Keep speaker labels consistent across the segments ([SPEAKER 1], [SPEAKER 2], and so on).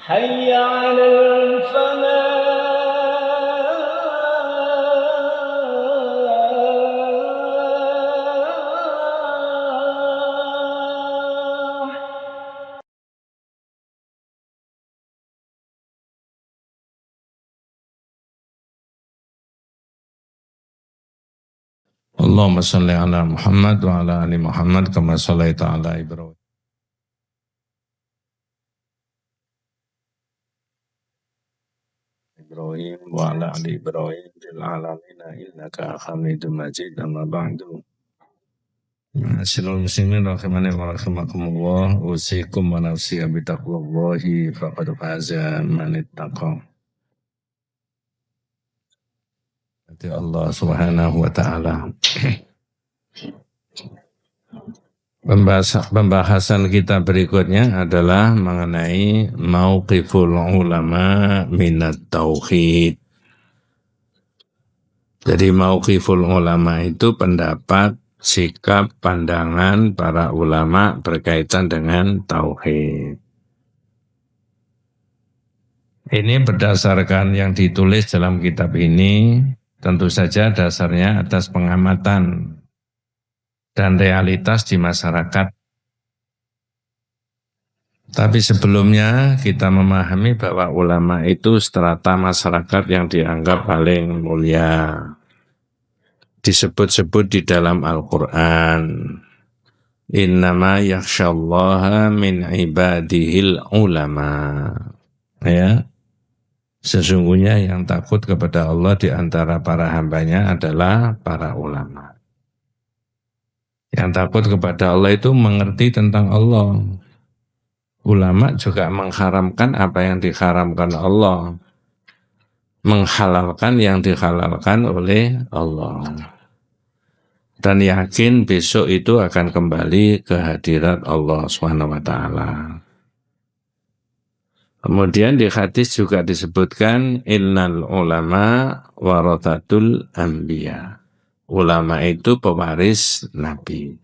[SPEAKER 1] حي على الفلاح.
[SPEAKER 2] Allahumma salli ala Muhammad wa ala ali Muhammad kama shallaita ala Ibrahim. Ibrahim wa ala ali Ibrahim fil alamin innaka Hamidum Majid. Amma ba'du. Ma'asyiral muslimin rahimani wa rahimakumullah, usikum wa nafsi bi taqwallahi faqad faza man ittaqa. Nanti Allah Subhanahu wa taala. Pembahasan kita berikutnya adalah mengenai mauqiful ulama minat tauhid. Jadi mauqiful ulama itu pendapat, sikap, pandangan para ulama berkaitan dengan tauhid. Ini berdasarkan yang ditulis dalam kitab ini, tentu saja dasarnya atas pengamatan dan realitas di masyarakat. Tapi sebelumnya kita memahami bahwa ulama itu strata masyarakat yang dianggap paling mulia. Disebut-sebut di dalam Al-Quran. Innama yakhshallaha min ibadihil ulama. Ya. Sesungguhnya yang takut kepada Allah di antara para hambanya adalah para ulama. Yang takut kepada Allah itu mengerti tentang Allah. Ulama juga mengharamkan apa yang diharamkan Allah. Menghalalkan yang dihalalkan oleh Allah. Dan yakin besok itu akan kembali ke hadirat Allah SWT. Kemudian di hadis juga disebutkan innal ulama warathatul anbiya. Ulama itu pewaris Nabi.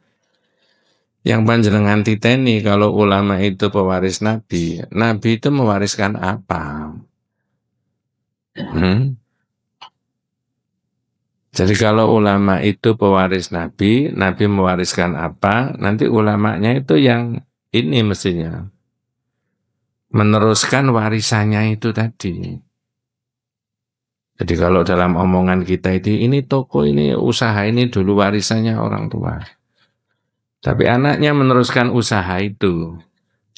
[SPEAKER 2] Yang panjenengan titeni kalau ulama itu pewaris Nabi, Nabi itu mewariskan apa? Jadi kalau ulama itu pewaris Nabi, Nabi mewariskan apa? Nanti ulamanya itu yang ini mestinya meneruskan warisannya itu tadi. Jadi kalau dalam omongan kita ini toko, ini usaha, ini dulu warisannya orang tua. Tapi anaknya meneruskan usaha itu.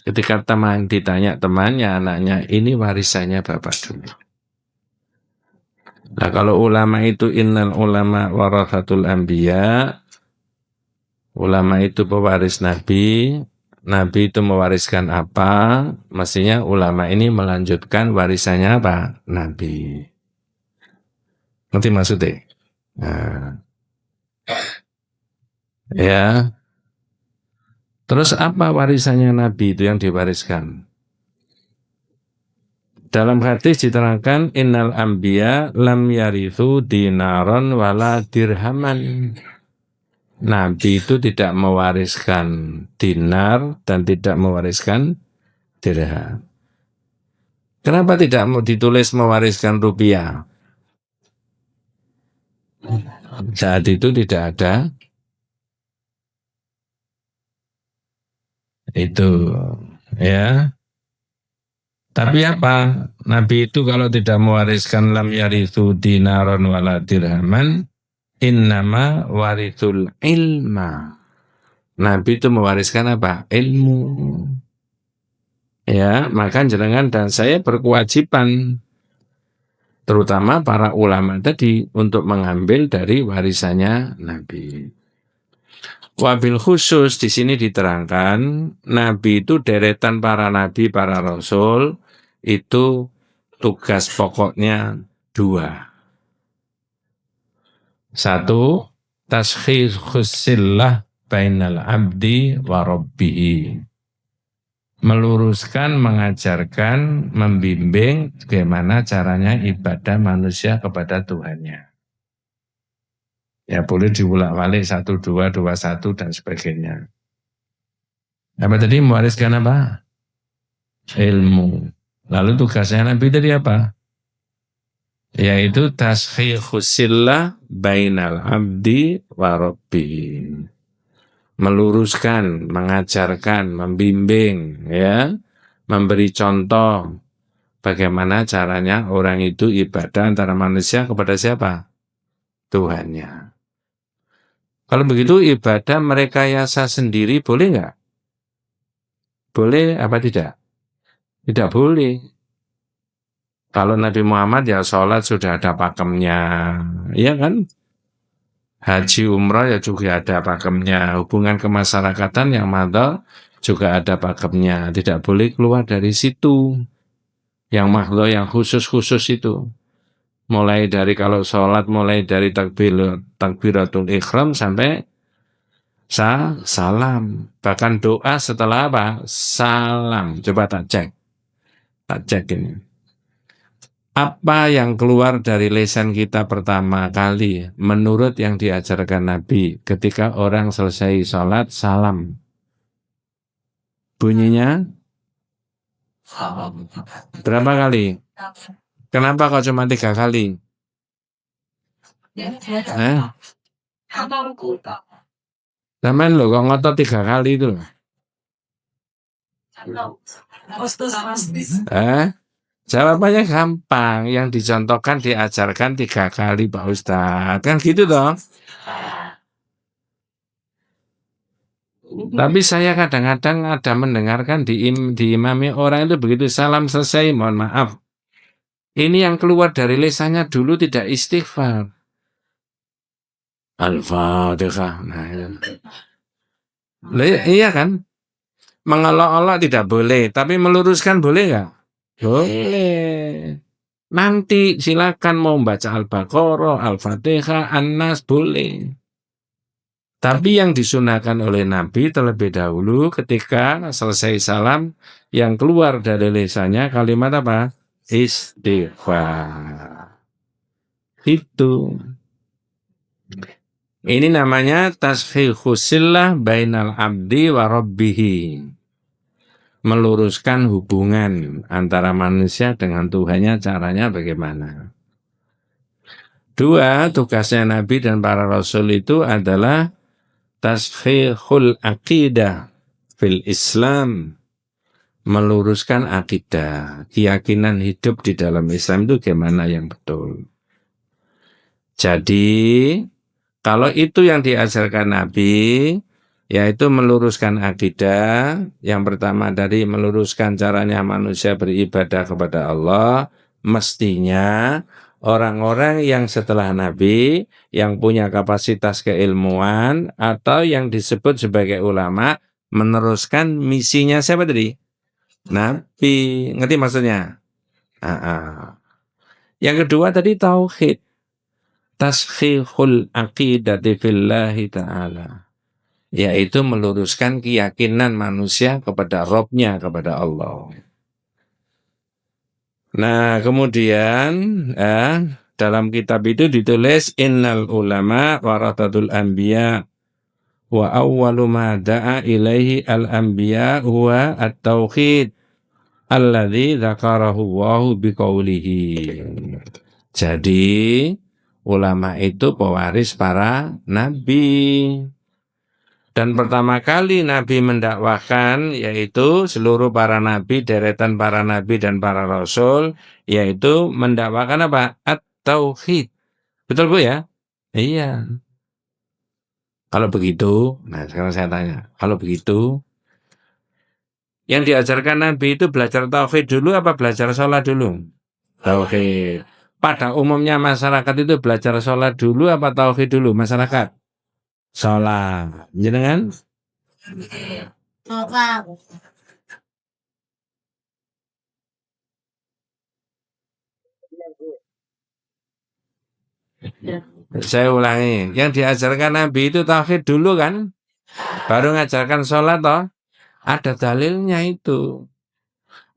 [SPEAKER 2] Ketika teman ditanya temannya, anaknya, ini warisannya bapak dulu. Nah kalau ulama itu innal ulama warathatul anbiya, ulama itu pewaris Nabi, Nabi itu mewariskan apa? Mestinya ulama ini melanjutkan warisannya apa? Nabi. Ngerti maksudnya? Nah. Ya. Terus apa warisannya Nabi itu yang diwariskan? Dalam hadis diterangkan innal anbiya lam yarithu dinaron wala dirhaman. Nabi itu tidak mewariskan dinar dan tidak mewariskan dirham. Kenapa tidak ditulis mewariskan rupiah? Saat itu tidak ada itu, ya. Tapi apa? Nabi itu kalau tidak mewariskan lam yarithu dinaron wala dirhaman, innama warithul ilma. Nabi itu mewariskan apa? Ilmu. Ya, maka jenengan dan saya berkewajiban, terutama para ulama tadi, untuk mengambil dari warisannya Nabi. Wabil khusus di sini diterangkan, Nabi itu deretan para nabi, para rasul, itu tugas pokoknya dua. Satu, taskhisusillah bainal abdi wa rabbihi. Meluruskan, mengajarkan, membimbing bagaimana caranya ibadah manusia kepada Tuhannya. Ya boleh diulang-alik 1, 2, 2, 1 dan sebagainya. Apa tadi mewariskan apa? Ilmu. Lalu tugasnya Nabi tadi apa? Yaitu tashihusillah bainal abdi wa rabbi. Meluruskan, mengajarkan, membimbing, ya, memberi contoh bagaimana caranya orang itu ibadah antara manusia kepada siapa? Tuhannya. Kalau begitu ibadah merekayasa sendiri boleh nggak? Boleh apa tidak? Tidak boleh. Kalau Nabi Muhammad ya sholat sudah ada pakemnya, ya kan? Haji umrah ya juga ada pakemnya. Hubungan kemasyarakatan yang madal juga ada pakemnya. Tidak boleh keluar dari situ. Yang makhluk yang khusus-khusus itu. Mulai dari kalau sholat, mulai dari takbiratul ikhram sampai salam. Bahkan doa setelah apa? Salam. Coba tak cek. Tak cek ini. Apa yang keluar dari lisan kita pertama kali menurut yang diajarkan Nabi ketika orang selesai sholat salam? Bunyinya berapa kali? Kenapa kok cuma 3 kali? Zaman lo kok ngotot 3 kali itu loh. Jawabannya gampang. Yang dicontohkan diajarkan 3 kali Pak Ustadz. Kan gitu dong. Tapi saya kadang-kadang ada mendengarkan diimami orang itu begitu salam selesai, mohon maaf. Ini yang keluar dari lisannya dulu tidak istighfar. Al-Fatihah. Nah, iya kan? Mengolok-olok tidak boleh, tapi meluruskan boleh nggak? Boleh. Nanti silakan mau baca Al-Baqarah, Al-Fatihah, An-Nas boleh. Tapi yang disunahkan oleh Nabi terlebih dahulu ketika selesai salam yang keluar dari lisannya kalimat apa? Istighfar. Itu. Ini namanya tasfihusillah bainal abdi wa rabbihi. Meluruskan hubungan antara manusia dengan Tuhannya, caranya bagaimana? 2, tugasnya Nabi dan para Rasul itu adalah tasfihul aqidah fil Islam, meluruskan akidah, keyakinan hidup di dalam Islam itu gimana yang betul. Jadi, kalau itu yang diajarkan Nabi, yaitu meluruskan akidah, yang pertama dari meluruskan caranya manusia beribadah kepada Allah, mestinya orang-orang yang setelah Nabi, yang punya kapasitas keilmuan, atau yang disebut sebagai ulama, meneruskan misinya siapa tadi? Nabi. Ngerti maksudnya? Yang kedua tadi tauhid. Taskhihul aqidati fillahi ta'ala. Yaitu meluruskan keyakinan manusia kepada Robnya, kepada Allah. Nah, kemudian dalam kitab itu ditulis innal ulama warathatul anbiya wa awwalu ma da'a ilaihi al-anbiya huwa at-tauhid alladzi dzakarahu Allahu biqaulihi. Jadi, ulama itu pewaris para nabi. Dan pertama kali Nabi mendakwahkan yaitu seluruh para nabi, deretan para nabi dan para rasul, yaitu mendakwahkan apa? At-tauhid. Betul Bu ya? Iya. Kalau begitu, nah sekarang saya tanya, kalau begitu, yang diajarkan Nabi itu belajar tauhid dulu apa belajar sholat dulu? Tauhid. Pada umumnya masyarakat itu belajar sholat dulu apa tauhid dulu masyarakat? Sholat. Jenengan? Saya ulangi, yang diajarkan Nabi itu tauhid dulu kan? Baru ngajarkan sholat toh? Ada dalilnya itu.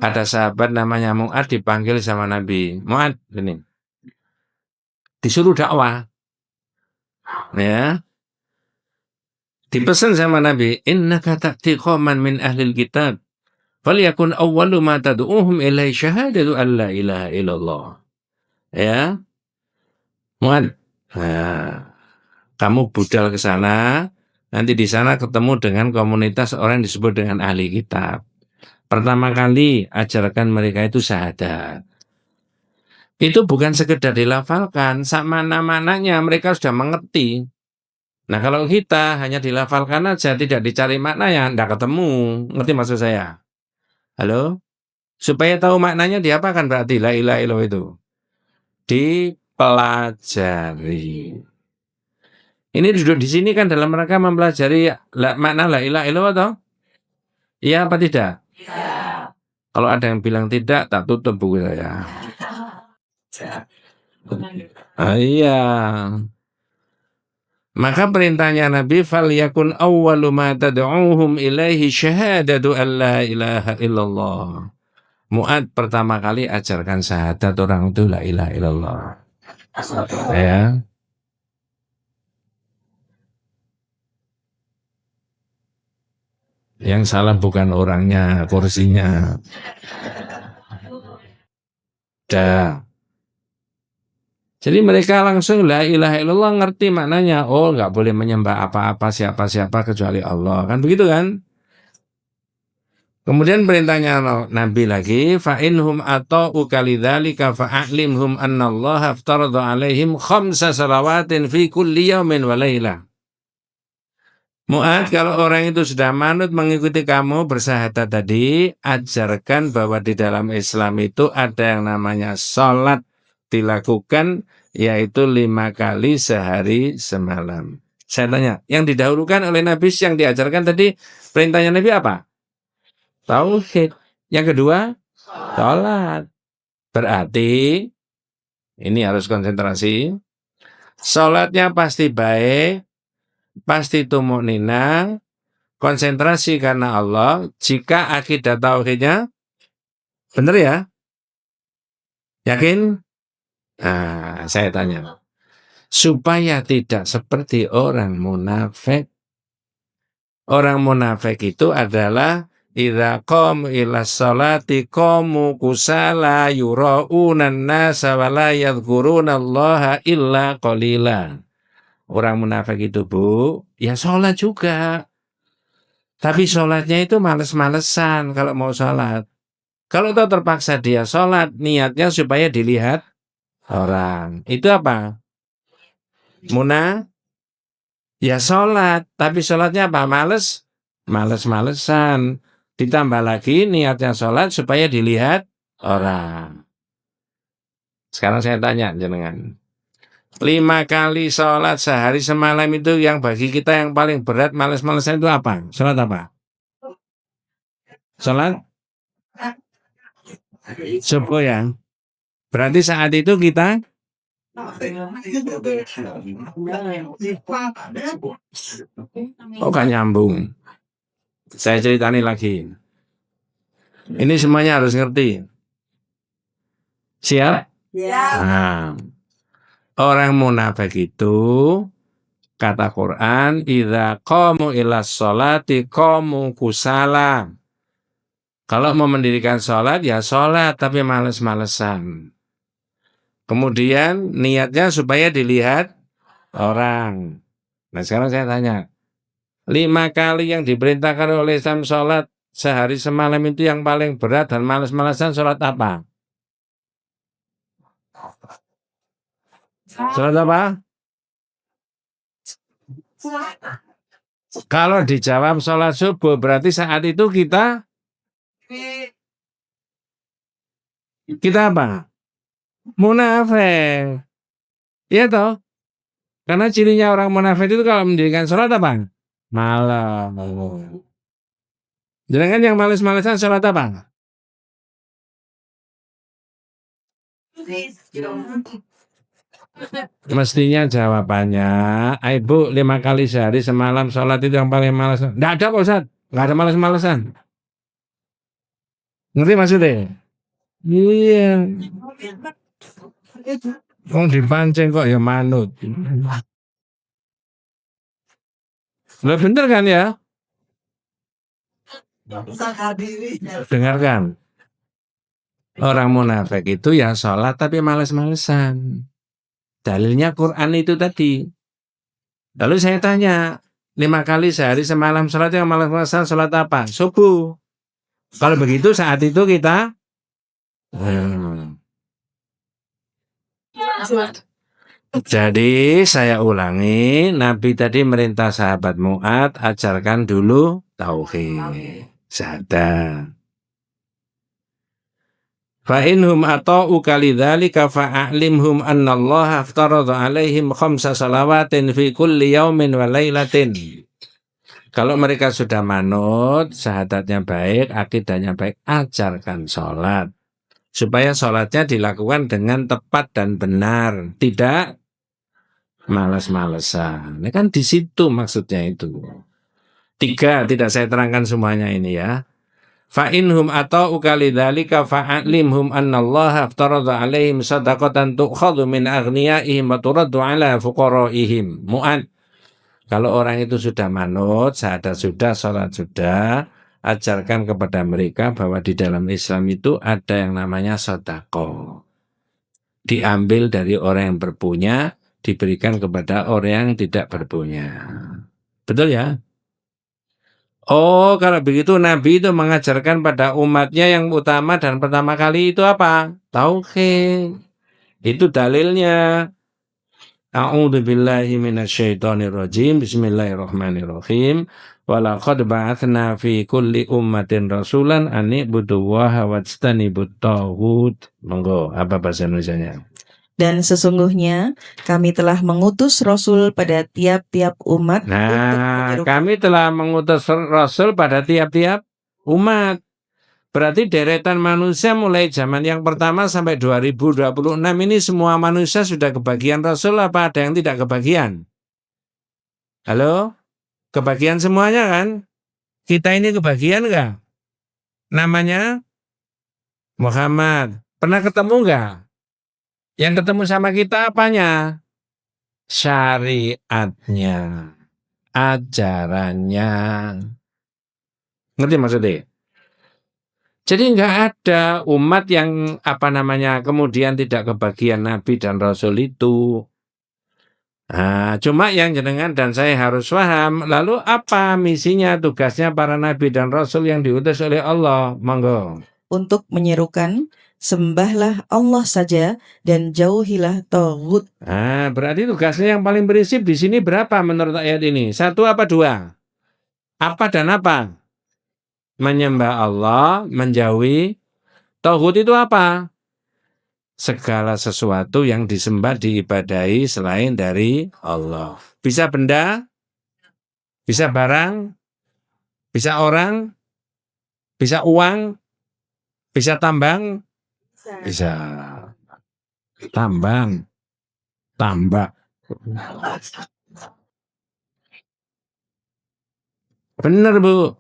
[SPEAKER 2] Ada sahabat namanya Mu'ad dipanggil sama Nabi. Mu'ad, ini. Disuruh dakwah. Ya. Dipesan sama Nabi, innaka ta'ti qauman min ahlil kitab Falyakun awwalu ma tad'uuhum ilaihi syahadatu an la ilaha illallah. Ya, Muad. Nah, kamu budal ke sana, nanti di sana ketemu dengan komunitas orang yang disebut dengan ahli kitab. Pertama kali ajarkan mereka itu syahadat. Itu bukan sekedar dilafalkan, sama mana-mananya mereka sudah mengerti. Nah kalau kita hanya dilafalkan aja, tidak dicari maknanya, tidak ketemu. Ngerti maksud saya? Halo? Supaya tahu maknanya diapakan berarti la ilaha illallah itu? Dipelajari. Ini duduk di sini kan dalam rangka mempelajari makna la ilaha illallah toh? Iya apa tidak? Iya. Kalau ada yang bilang tidak, tak tutup buku saya. Iya. Maka perintahnya Nabi falyakun awwalu ma tad'uuhum ilaihi syahadatu an la ilaha illallah. Mu'ad pertama kali ajarkan syahadat orang itu la ilaha illallah. Ya. Yang salah bukan orangnya, kursinya. Dah. Jadi mereka langsung la ilaha illallah ngerti maknanya. Oh, nggak boleh menyembah apa-apa siapa-siapa kecuali Allah. Kan begitu kan? Kemudian perintahnya Nabi lagi, fa inhum ata'u kalidzalika fa'alimhum annallaha aftarada 'alaihim khamsa salawatin fi kulli yaumin wa lailah. Mu'ad, kalau orang itu sudah manut mengikuti kamu bersyahadat tadi, ajarkan bahwa di dalam Islam itu ada yang namanya sholat dilakukan, yaitu 5 kali sehari semalam. Saya tanya, yang didahulukan oleh Nabi yang diajarkan tadi, perintahnya Nabi apa? Tauhid. Yang kedua, sholat. Berarti, ini harus konsentrasi, sholatnya pasti baik, pasti tumakninah, konsentrasi karena Allah. Jika akidah tauhidnya benar ya? Yakin? Nah, saya tanya. Supaya tidak seperti orang munafik. Orang munafik itu adalah idza qamu ila sholati qamu kusala yuraunan nasa wa la yadhkurunallaha illa qalila. Orang munafik itu, Bu, ya sholat juga. Tapi sholatnya itu males-malesan kalau mau sholat. Kalau tahu terpaksa dia sholat, niatnya supaya dilihat orang. Itu apa? Ya sholat. Tapi sholatnya apa? Males-malesan. Ditambah lagi niatnya sholat supaya dilihat orang. Sekarang saya tanya jenengan. 5 kali sholat sehari semalam itu yang bagi kita yang paling berat males-malesan itu apa? Sholat apa? Sholat subuh ya. Berarti saat itu kita kan nyambung. Saya ceritani lagi. Ini semuanya harus ngerti. Siap? Ya. Nah, orang munafik itu kata Quran, idza qamu ilas sholati qamu kusala. Kalau mau mendirikan sholat, ya sholat, tapi males-malesan. Kemudian niatnya supaya dilihat orang. Nah sekarang saya tanya, 5 kali yang diperintahkan oleh Islam sholat sehari semalam itu yang paling berat dan males-malesan sholat apa? Sholat apa? Kalau dijawab sholat subuh, berarti saat itu kita apa? Munafik. Iya toh? Karena cirinya orang munafik itu kalau mendirikan sholat apa? Malam. Jangan yang males-malesan sholat apa? Mestinya jawabannya, Ibu 5 kali sehari semalam sholat itu yang paling males. Nggak ada Pak Ustadz, nggak ada males-malesan. Ngerti maksudnya? Iya. Mau dipancing kok ya manut. Loh bener kan ya? Dengarkan, orang munafik itu ya sholat tapi males-malesan. Dalilnya Quran itu tadi. Lalu saya tanya, 5 kali sehari semalam sholat yang males-malesan sholat apa? Subuh. Kalau begitu saat itu kita jadi saya ulangi, Nabi tadi merintah sahabat Mu'ad, ajarkan dulu tauhid, syahadat. Fa inhum ata'uka lidzalika fa'alimhum annallaha aftaradha 'alaihim khamsa salawatin fi kulli yaumin wa lailatin. Kalau mereka sudah manut, syahadatnya baik, akidahnya baik, ajarkan sholat. Supaya sholatnya dilakukan dengan tepat dan benar, tidak malas-malesan. Ini kan di situ maksudnya itu. 3, tidak saya terangkan semuanya ini ya. Fa inhum ata'uka lidzalika fa'alimhum annallaha aftaradha 'alaihim shadaqatan tu'khadhu min aghniyaihim wa turaddu 'ala fuqaraihim. Mu'ad. Kalau orang itu sudah manut, syahadat sudah, sholat sudah, ajarkan kepada mereka bahwa di dalam Islam itu ada yang namanya sedekah. Diambil dari orang yang berpunya, diberikan kepada orang yang tidak berpunya. Betul ya? Oh, kalau begitu Nabi itu mengajarkan pada umatnya yang utama dan pertama kali itu apa? Tauhid. Itu dalilnya. A'udzu billahi minasyaitonir rajim. Bismillahirrahmanirrahim. Walaqad ba'atsna fi kulli ummatin rasulan an i'budullaha wajtanibut taghut. Monggo, apa bahasa Indonesianya?
[SPEAKER 3] Dan sesungguhnya kami telah mengutus Rasul pada tiap-tiap umat.
[SPEAKER 2] Nah, kami telah mengutus Rasul pada tiap-tiap umat. Berarti deretan manusia mulai zaman yang pertama sampai 2026 ini semua manusia sudah kebagian Rasul apa ada yang tidak kebagian? Halo? Kebagian semuanya kan? Kita ini kebagian enggak? Namanya Muhammad. Pernah ketemu enggak? Yang ketemu sama kita apanya? Syariatnya, ajarannya. Ngerti maksudnya? Jadi nggak ada umat yang kemudian tidak kebagian Nabi dan Rasul itu. Nah, cuma yang jenengan dan saya harus paham, lalu apa misinya, tugasnya para Nabi dan Rasul yang diutus oleh Allah? Monggo.
[SPEAKER 3] Untuk menyerukan, sembahlah Allah saja dan jauhilah taghut.
[SPEAKER 2] Nah, berarti tugasnya yang paling prinsip di sini berapa menurut ayat ini? 1 apa 2? Apa dan apa? Menyembah Allah, menjauhi tauhid itu apa? Segala sesuatu yang disembah diibadahi selain dari Allah. Bisa benda, bisa barang, bisa orang, bisa uang, bisa tambang, bisa tambang, tambak. Benar Bu.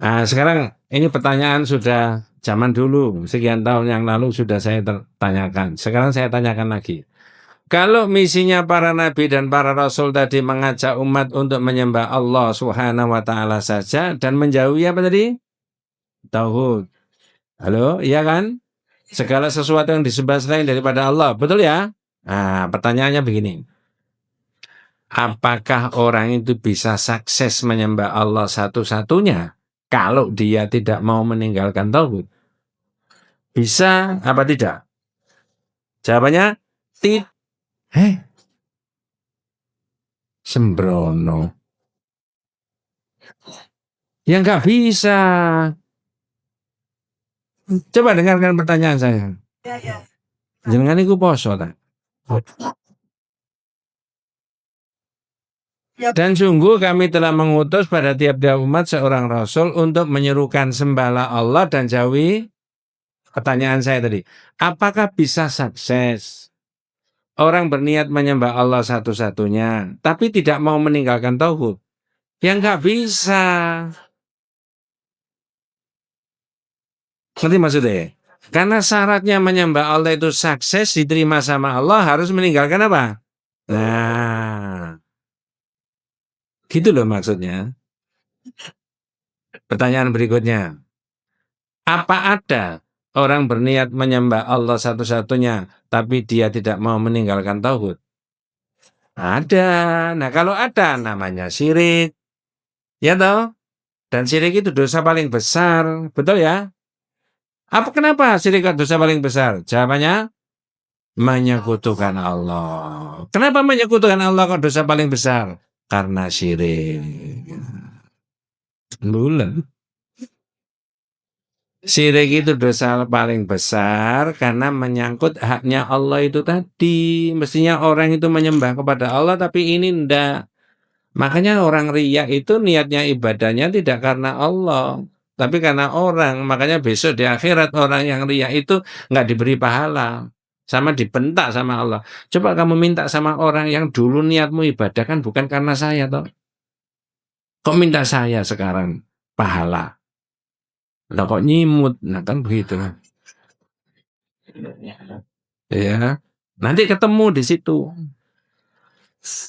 [SPEAKER 2] Nah, sekarang ini pertanyaan sudah zaman dulu, sekian tahun yang lalu sudah saya tanyakan. Sekarang saya tanyakan lagi. Kalau misinya para nabi dan para rasul tadi mengajak umat untuk menyembah Allah Subhanahu wa taala saja dan menjauhi apa tadi? Tauhid. Halo, iya kan? Segala sesuatu yang disembah selain daripada Allah, betul ya? Nah, pertanyaannya begini. Apakah orang itu bisa sukses menyembah Allah satu-satunya kalau dia tidak mau meninggalkan tauhid? Bisa apa tidak? Jawabannya tidak. Sembrono. Ya nggak bisa. Coba dengarkan pertanyaan saya. Jangan iku poso ta. Dan sungguh kami telah mengutus pada tiap-tiap umat seorang rasul untuk menyerukan sembahlah Allah dan jauhi. Pertanyaan saya tadi, apakah bisa sukses orang berniat menyembah Allah satu-satunya tapi tidak mau meninggalkan tauhid? Ya nggak bisa. Ngerti maksudnya? Karena syaratnya menyembah Allah itu sukses diterima sama Allah harus meninggalkan apa? Nah, gitu loh maksudnya. Pertanyaan berikutnya, apa ada orang berniat menyembah Allah satu-satunya, tapi dia tidak mau meninggalkan tauhid? Ada. Nah, kalau ada namanya syirik, ya toh? Dan syirik itu dosa paling besar, betul ya? Kenapa syirik dosa paling besar? Jawabannya menyekutukan Allah. Kenapa menyekutukan Allah kok dosa paling besar? Karena syirik. Bulan. Syirik itu dosa paling besar karena menyangkut haknya Allah itu tadi. Mestinya orang itu menyembah kepada Allah, tapi ini ndak. Makanya orang riya itu niatnya ibadahnya tidak karena Allah, tapi karena orang. Makanya besok di akhirat orang yang riya itu nggak diberi pahala, sama dibentak sama Allah. Coba kamu minta sama orang yang dulu niatmu ibadah kan bukan karena saya toh. Kok minta saya sekarang pahala? Lah kok nyimut? Nah kan begitu. Ya. Nanti ketemu di situ.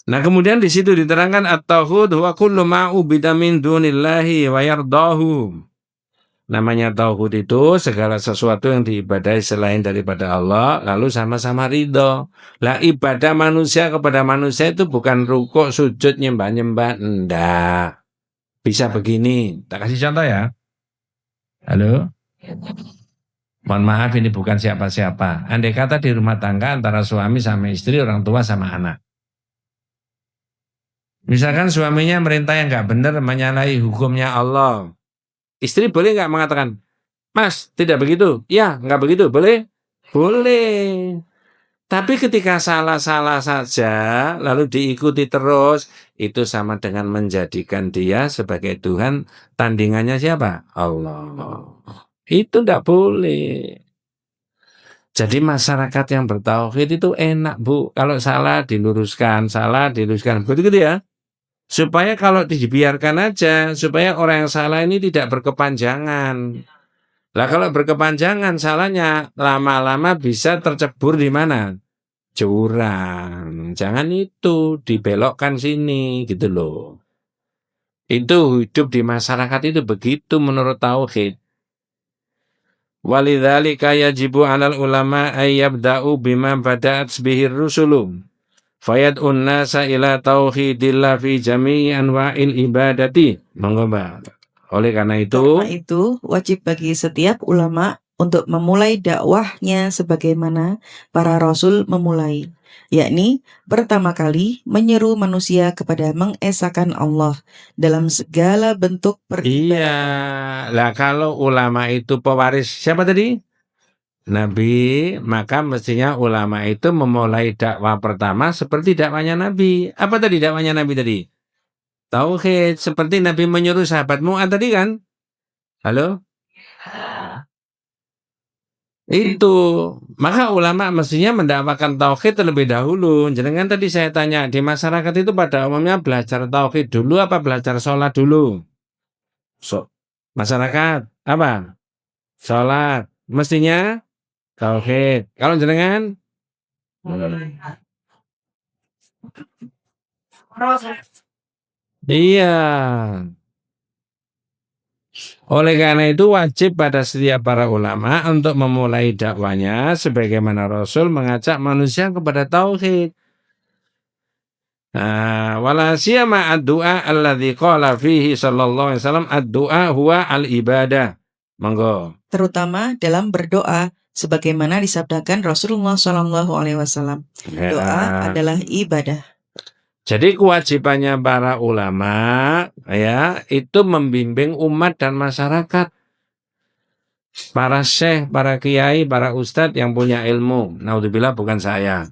[SPEAKER 2] Nah, kemudian di situ diterangkan at-tauhid huwa kullu ma ubida min dunillahi wa yardahu. Namanya tauhid itu segala sesuatu yang diibadahi selain daripada Allah lalu sama-sama ridho. Lah ibadah manusia kepada manusia itu bukan rukuk, sujud, nyembah-nyembah, enggak. Bisa begini. Tak kasih contoh ya. Halo? Mohon maaf ini bukan siapa-siapa. Andai kata di rumah tangga antara suami sama istri, orang tua sama anak. Misalkan suaminya merintah yang nggak benar menyalahi hukumnya Allah. Istri boleh nggak mengatakan, Mas, tidak begitu? Ya, nggak begitu. Boleh? Boleh. Tapi ketika salah-salah saja, lalu diikuti terus, itu sama dengan menjadikan dia sebagai Tuhan, tandingannya siapa? Allah. Itu nggak boleh. Jadi masyarakat yang bertauhid itu enak, Bu. Kalau salah diluruskan, begitu ya. Supaya kalau dibiarkan aja, supaya orang yang salah ini tidak berkepanjangan. Lah kalau berkepanjangan salahnya lama-lama bisa tercebur di mana? Jurang. Jangan itu dibelokkan sini gitu loh. Itu hidup di masyarakat itu begitu menurut tauhid. Walidzalika yajibu 'alal ulama ay yabda'u bima bada'at bihir rusulum. Fayad'un nasa ila tauhidillah fi jami'i anwa'il ibadati. Monggo, Mbak. Oleh karena
[SPEAKER 3] Karena itu, wajib bagi setiap ulama untuk memulai dakwahnya sebagaimana para rasul memulai, yakni pertama kali menyeru manusia kepada mengesahkan Allah dalam segala bentuk peribadatan.
[SPEAKER 2] iya, lah kalau ulama itu pewaris siapa tadi? Nabi, maka mestinya ulama itu memulai dakwah pertama seperti dakwahnya Nabi. Apa tadi dakwahnya Nabi tadi? Tauhid, seperti Nabi menyuruh sahabat Mu'ad tadi kan? Halo? Itu. Maka ulama mestinya mendakwakan tauhid terlebih dahulu. Jangan tadi saya tanya, di masyarakat itu pada umumnya belajar tauhid dulu apa belajar sholat dulu? Masyarakat, apa? Sholat. Mestinya tauhid. Kalau jenengan? Iya. Oleh karena itu wajib pada setiap para ulama untuk memulai dakwanya sebagaimana Rasul mengajak manusia kepada tauhid. Nah, wala siyama ad-du'a alladzi qala fihi sallallahu alaihi wasallam ad-du'a huwa al-ibadah. Monggo.
[SPEAKER 3] Terutama dalam berdoa sebagaimana disabdakan Rasulullah SAW. Doa adalah ibadah.
[SPEAKER 2] Jadi kewajibannya para ulama ya itu membimbing umat dan masyarakat. Para syekh, para kiai, para ustadz yang punya ilmu. Naudzubillah bukan saya.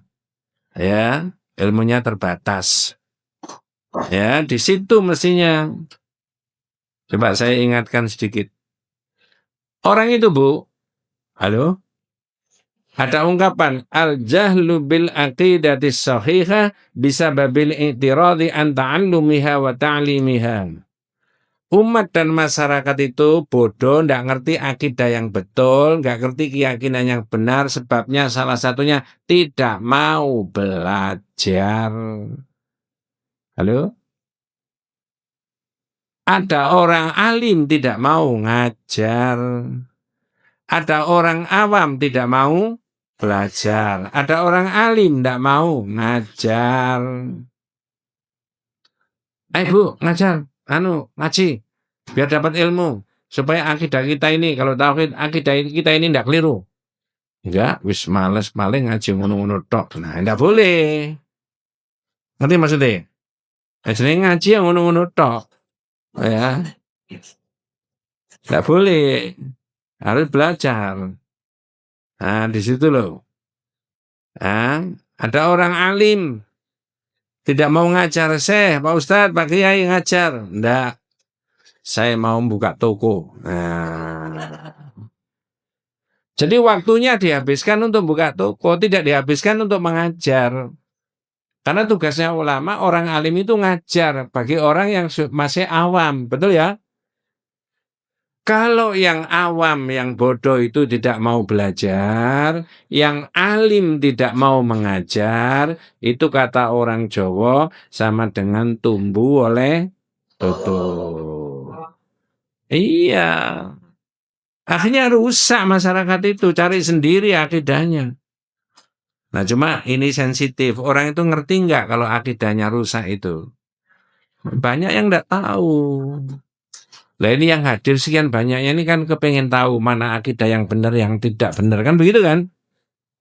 [SPEAKER 2] Ya, ilmunya terbatas. Ya, di situ mestinya. Coba saya ingatkan sedikit. Orang itu, Bu. Halo? Ada ungkapan al-jahlu bil aqidatis sahihah bisababil i'tiradi an ta'allumiha wa ta'limiha. Umat dan masyarakat itu bodoh, tidak ngerti akidah yang betul, nggak ngerti keyakinan yang benar, sebabnya salah satunya tidak mau belajar. Halo? Ada orang alim tidak mau ngajar. Ada orang awam tidak mau belajar. Ada orang alim tidak mau ngajar. Ayo Bu, ngajar, ngaji, biar dapat ilmu. Supaya akidah kita ini, kalau tauhid akidah kita ini tidak keliru. Enggak, wis males paling ngaji ngono-ngono tok. Nah, tidak boleh. Ngerti maksudnya? Sering ngaji yang ngono-ngono tok. Ya, tidak boleh. Harus belajar. Nah, di situ loh. Nah, ada orang alim tidak mau ngajar, Pak Ustadz, Pak Kiai ngajar. Enggak, saya mau buka toko. Nah, jadi waktunya dihabiskan untuk buka toko, tidak dihabiskan untuk mengajar. Karena tugasnya ulama, orang alim itu ngajar bagi orang yang masih awam, betul ya? Kalau yang awam, yang bodoh itu tidak mau belajar, yang alim tidak mau mengajar, itu kata orang Jawa sama dengan tumbuh oleh tutup. Iya. Akhirnya rusak masyarakat itu, cari sendiri akidahnya. Nah cuma ini sensitif, orang itu ngerti nggak kalau akidahnya rusak itu? Banyak yang nggak tahu. Nah ini yang hadir sekian banyaknya ini kan kepengen tahu mana akidah yang benar, yang tidak benar. Kan begitu kan?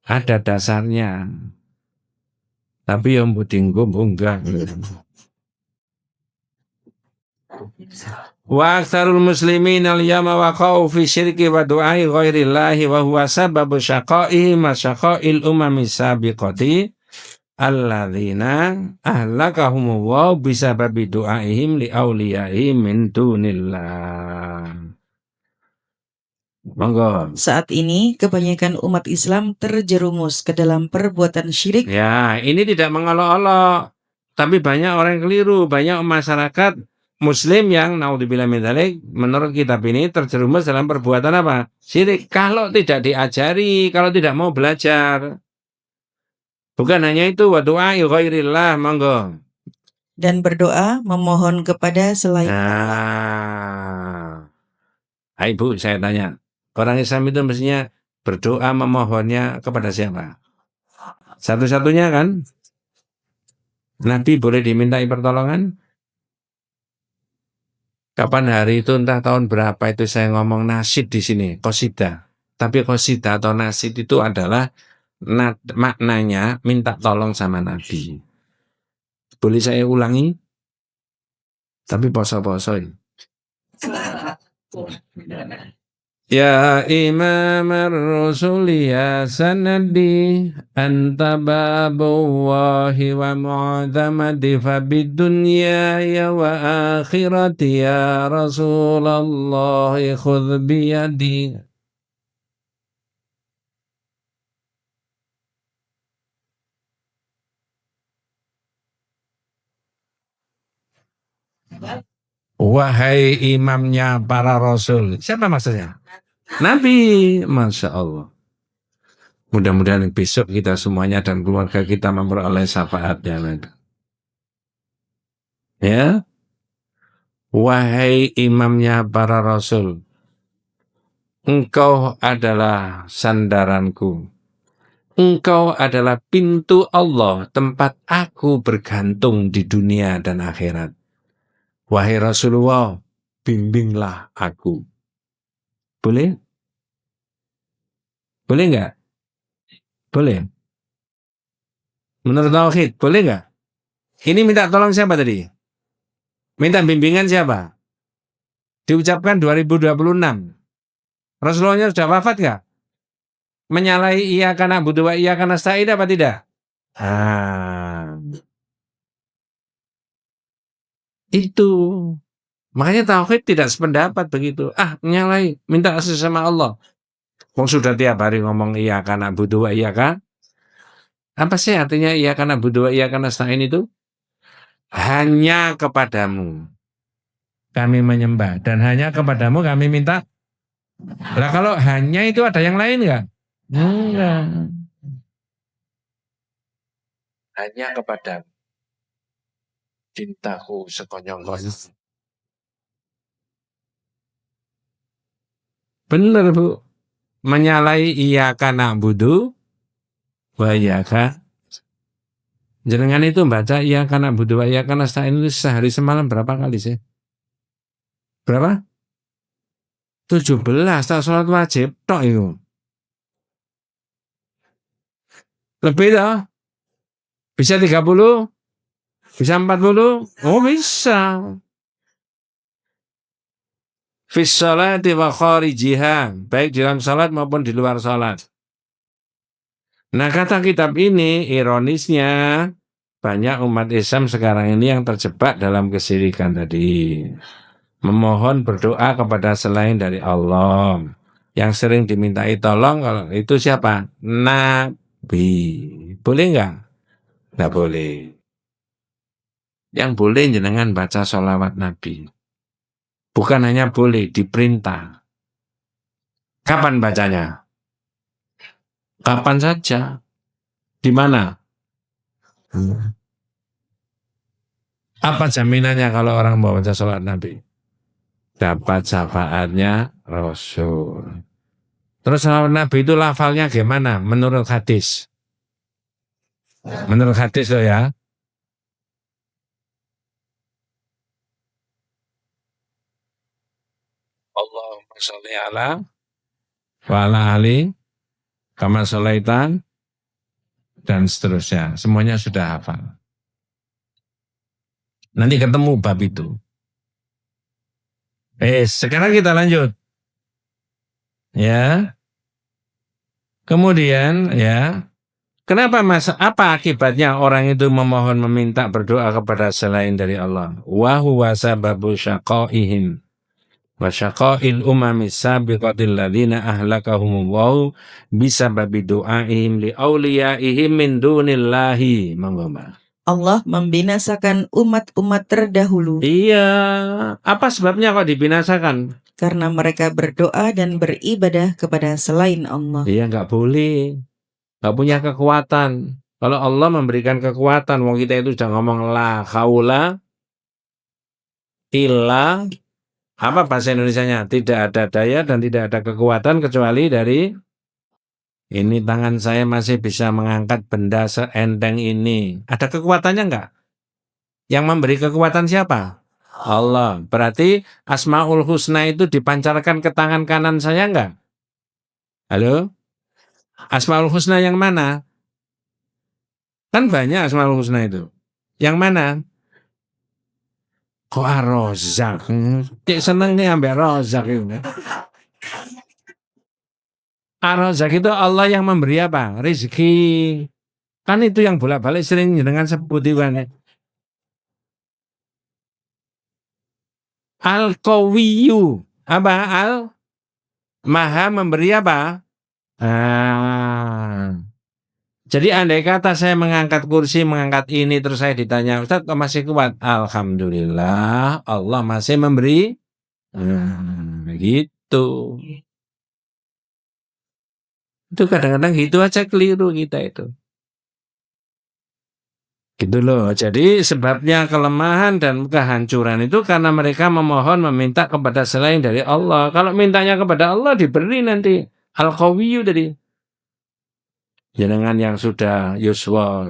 [SPEAKER 2] Ada dasarnya. Tapi yang budinggo enggak. Wa aktsarul muslimin al-yawma waqa'u fi syirki wa du'ai ghairillahi wa huwa sababu syaqa'i masyaqa'il umami sabiqati alladzina ahlakahumullahu bisababi du'aihim li auliyaihim min dunillah. Monggo.
[SPEAKER 3] Saat ini kebanyakan umat Islam terjerumus ke dalam perbuatan syirik.
[SPEAKER 2] Ya, ini tidak mengolok-olok. Tapi banyak orang yang keliru, banyak masyarakat Muslim yang naudzubillah min dzalik menurut kitab ini terjerumus dalam perbuatan apa? Syirik. Kalau tidak diajari, kalau tidak mau belajar. Bukan hanya itu, wa du'ai ghairillah, monggo.
[SPEAKER 3] Dan berdoa memohon kepada selain
[SPEAKER 2] Nah, Ibu saya tanya, orang Islam itu mestinya berdoa memohonnya kepada siapa? Satu-satunya kan? Nabi boleh dimintai pertolongan? Kapan hari itu entah tahun berapa itu saya ngomong nasid di sini, qasidah. Tapi qasidah atau nasid itu adalah maknanya minta tolong sama Nabi. Boleh saya ulangi? Tapi poso-poso ini. Ya Imam ar-Rusul ya sanadi anta babullahi wa mu'adhamadi fabid dunya ya wa akhirati ya Rasulullah khudh biyadi. Wahai imamnya para rasul. Siapa maksudnya? Nabi. Masya Allah. Mudah-mudahan besok kita semuanya dan keluarga kita memperoleh syafaatnya. Ya. Wahai imamnya para rasul. Engkau adalah sandaranku. Engkau adalah pintu Allah, tempat aku bergantung di dunia dan akhirat. Wahai Rasulullah, bimbinglah aku. Boleh? Boleh nggak? Boleh. Menurut tauhid, boleh nggak? Ini minta tolong siapa tadi? Minta bimbingan siapa? Diucapkan 2026. Rasulullah sudah wafat nggak? Menyalahi iya karena butuh iya karena nasta'in apa tidak? Itu. Makanya tauhid tidak sependapat begitu. Menyalahi, minta asli sama Allah. Wong sudah tiap hari ngomong iya karena butuh iya kan? Apa sih artinya iya karena butuh iya karena nasta'in itu? Hanya kepadamu kami menyembah dan hanya kepadamu kami minta. Lah kalau hanya itu ada yang lain nggak? Enggak. Hanya kepadamu. Cintaku sekonyong-konyong. Bener Bu. Menyalahi iyyaka na'budu wa iyyaka. Jenengan itu baca iyyaka na'budu wa iyyaka nasta'in itu sehari semalam berapa kali sih? Berapa? 17 tak sholat wajib tok itu. Lebih dah. Bisa 30? Bisa 40? Oh bisa. Fis sholati wa kharijiha, baik di dalam salat maupun di luar salat. Nah, kata kitab ini ironisnya banyak umat Islam sekarang ini yang terjebak dalam kesyirikan tadi. Memohon berdoa kepada selain dari Allah. Yang sering dimintai tolong kalau itu siapa? Nabi. Boleh enggak? Enggak boleh. Yang boleh jenengan baca sholawat Nabi. Bukan hanya boleh, diperintah. Kapan bacanya? Kapan saja. Di mana? Apa jaminannya kalau orang mau baca sholawat Nabi? Dapat syafaatnya Rasul. Terus sholawat Nabi itu lafalnya gimana? Menurut hadis. Menurut hadis loh ya. Allahumma sholli ala wa ala ali kama sholaitan dan seterusnya. Semuanya sudah hafal. Nanti ketemu bab itu. Sekarang kita lanjut. Ya. Kemudian ya, kenapa apa akibatnya orang itu memohon meminta berdoa kepada selain dari Allah? Wa huwa sababu syaqaihim wa syaqail umami sabiqatil ladzina ahlakahumullahu bisababi du'aihim li auliyaihim min dunillahi. Monggo.
[SPEAKER 3] Allah membinasakan umat-umat terdahulu.
[SPEAKER 2] Iya, apa sebabnya kok dibinasakan?
[SPEAKER 3] Karena mereka berdoa dan beribadah kepada selain Allah.
[SPEAKER 2] Iya, nggak boleh. Nggak punya kekuatan. Kalau Allah memberikan kekuatan, wong kita itu sudah ngomong la haula illa, apa bahasa Indonesianya? Tidak ada daya dan tidak ada kekuatan kecuali dari ini tangan saya masih bisa mengangkat benda seenteng ini. Ada kekuatannya enggak? Yang memberi kekuatan siapa? Allah. Berarti Asmaul Husna itu dipancarkan ke tangan kanan saya enggak? Halo? Asmaul Husna yang mana? Kan banyak Asmaul Husna itu. Yang mana? Kok Ar-Razzaq? Cik seneng nih ambil Razzaq itu. Ar-Razzaq itu Allah yang memberi apa? Rizki. Kan itu yang bolak-balik sering dengan sebut itu kan. Al-Qawiyyu. Apa? Maha memberi apa? Jadi andai kata saya mengangkat kursi, mengangkat ini, terus saya ditanya, Ustaz kok masih kuat? Alhamdulillah, Allah masih memberi. Begitu. Itu kadang-kadang gitu aja keliru kita itu. Gitu loh. Jadi sebabnya kelemahan dan kehancuran itu karena mereka memohon meminta kepada selain dari Allah. Kalau mintanya kepada Allah diberi nanti. Al-Qawiyyu tadi. Jenengan yang sudah yuswa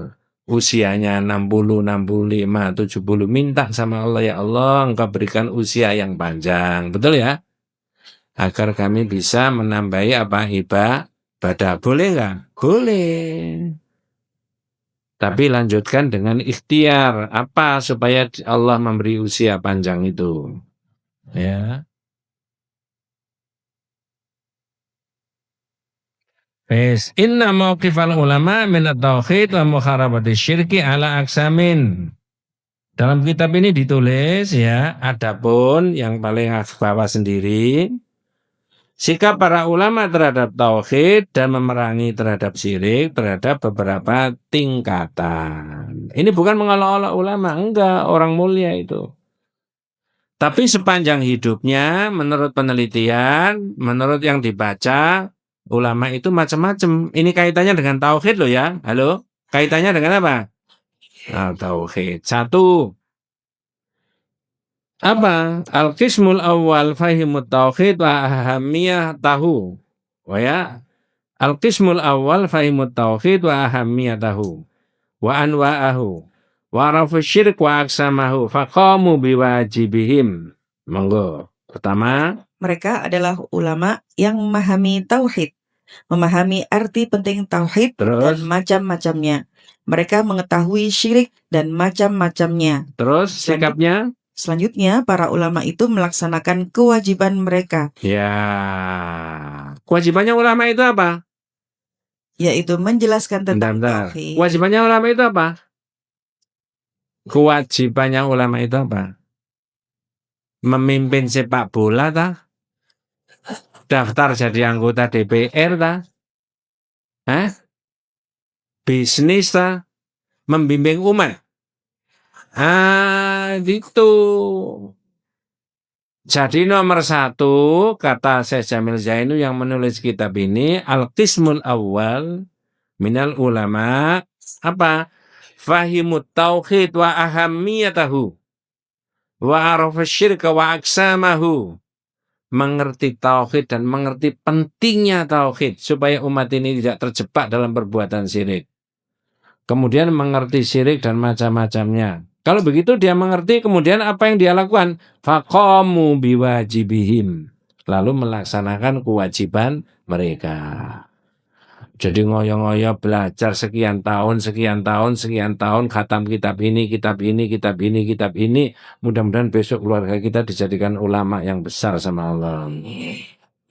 [SPEAKER 2] usianya 60, 65, 70 minta sama Allah, ya Allah Engkau berikan usia yang panjang. Betul ya? Agar kami bisa menambahi apa ibadah. Boleh enggak? Boleh. Tapi lanjutkan dengan ikhtiar. Apa supaya Allah memberi usia panjang itu? Ya. Inna mauqifal ulama min at-tauhid wa mukharabati syirki ala aksamin. Dalam kitab ini ditulis ya, adapun yang paling bawah sendiri, sikap para ulama terhadap tauhid dan memerangi terhadap syirik terhadap beberapa tingkatan. Ini bukan mengolok-olok ulama, enggak, orang mulia itu. Tapi sepanjang hidupnya, menurut penelitian, menurut yang dibaca, ulama itu macam-macam. Ini kaitannya dengan tauhid loh ya. Halo? Kaitannya dengan apa? Tauhid. Satu, Apa? Al-qismul awal fahimut tauhid wa ahamiyah tahu. Wa ya. Al-qismul awal fahimut tauhid wa ahamiyah tahu. Wa anwa'ahu. Wa arafu syirik wa aksamahu. Faqamu biwajibihim. Monggo. Pertama,
[SPEAKER 3] Mereka adalah ulama yang memahami tauhid, memahami arti penting tauhid dan
[SPEAKER 2] terus,
[SPEAKER 3] macam-macamnya. Mereka mengetahui syirik dan macam-macamnya.
[SPEAKER 2] terus sikapnya.
[SPEAKER 3] Selanjutnya, para ulama itu melaksanakan kewajiban mereka,
[SPEAKER 2] Ya, kewajibannya ulama itu apa?
[SPEAKER 3] yaitu menjelaskan tentang
[SPEAKER 2] Bentar.
[SPEAKER 3] tauhid.
[SPEAKER 2] Kewajibannya ulama itu apa? Kewajibannya ulama itu apa? Memimpin sepak bola tah? Daftar jadi anggota DPR tah? Bisnis tah? Membimbing umat. Itu. Jadi nomor satu, kata Syekh Jamil Zainu yang menulis kitab ini, Al-Qismul Awal minal ulama, apa? Fahimut tauhid wa ahamiyatahu wa arafa syirka wa aksamahu. Mengerti tauhid dan mengerti pentingnya tauhid supaya umat ini tidak terjebak dalam perbuatan syirik. Kemudian mengerti syirik dan macam-macamnya. Kalau begitu dia mengerti, kemudian apa yang dia lakukan? Faqamu biwajibihim. Lalu melaksanakan kewajiban mereka. Jadi ngoyo-ngoyo belajar sekian tahun, khatam kitab ini. Mudah-mudahan besok keluarga kita dijadikan ulama yang besar sama Allah.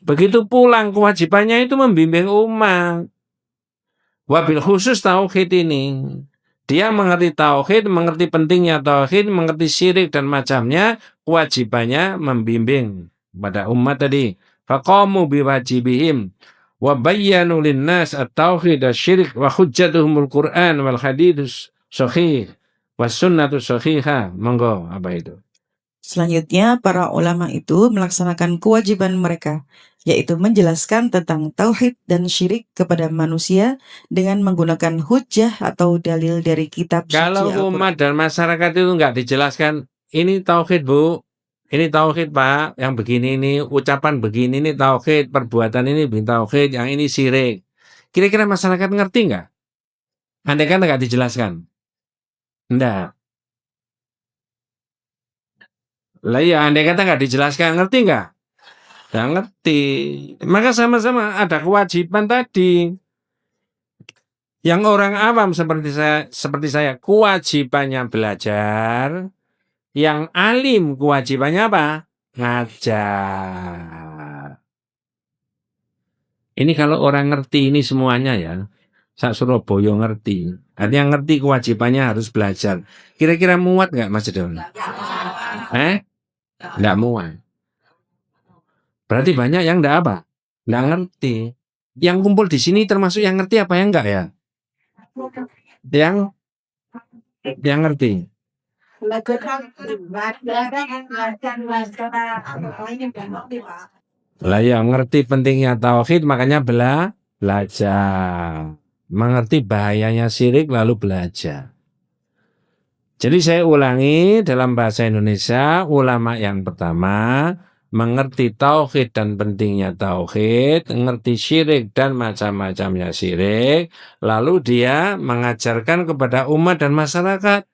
[SPEAKER 2] Begitu pulang, kewajibannya itu membimbing umat. Wabil khusus tauhid ini. Dia mengerti tauhid, mengerti pentingnya tauhid, mengerti syirik dan macamnya, kewajibannya membimbing pada umat tadi. Faqamu biwajibihim wa bayyanu linnas at-tauhid asy-syirik wa hujjatuhumul Qur'an wal hadits sahih was sunnatu sahihah. Monggo, apa itu?
[SPEAKER 3] Selanjutnya, para ulama itu melaksanakan kewajiban mereka, yaitu menjelaskan tentang tauhid dan syirik kepada manusia dengan menggunakan hujjah atau dalil dari kitab suci
[SPEAKER 2] Kalau
[SPEAKER 3] Al-Quran.
[SPEAKER 2] umat dan masyarakat itu nggak dijelaskan, ini tauhid Bu, ini tauhid Pak, yang begini ini, ucapan begini ini tauhid, perbuatan ini tauhid, yang ini syirik. Kira-kira masyarakat ngerti nggak? Andai kan nggak dijelaskan. Enggak. Lah ya, andai kata nggak dijelaskan, ngerti nggak? Nggak ngerti. Maka sama-sama ada kewajiban tadi. Yang orang awam seperti saya, kewajibannya belajar. Yang alim kewajibannya apa? Ngajar. Ini kalau orang ngerti ini semuanya ya, sak Surabaya ngerti. Artinya ngerti kewajibannya harus belajar. Kira-kira muat nggak Mas Jedon? Nggak muat. Berarti banyak yang nggak apa? Nggak ngerti. Yang kumpul di sini termasuk yang ngerti apa yang enggak ya? Yang ngerti. Lah yang ngerti pentingnya tauhid makanya belajar. Mengerti bahayanya syirik lalu belajar. Jadi saya ulangi dalam bahasa Indonesia, ulama yang pertama mengerti tauhid dan pentingnya tauhid, mengerti syirik dan macam-macamnya syirik, lalu dia mengajarkan kepada umat dan masyarakat.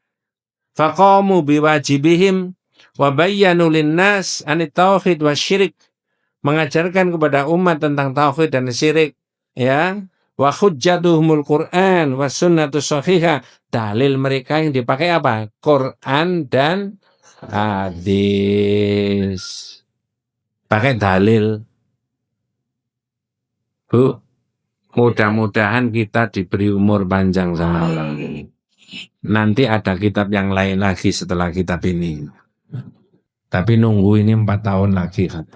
[SPEAKER 2] Faqamu biwajibihim wa bayyanu linnas anit tauhid wasyirik. Mengajarkan kepada umat tentang tauhid dan syirik, ya. Wa hujjatuhumul Qur'an was sunnatu sahihah. Dalil mereka yang dipakai apa? Quran dan hadis. Pakai dalil. Bu, mudah-mudahan kita diberi umur panjang sama Allah. Nanti ada kitab yang lain lagi setelah kitab ini. Tapi nunggu ini 4 tahun lagi kan.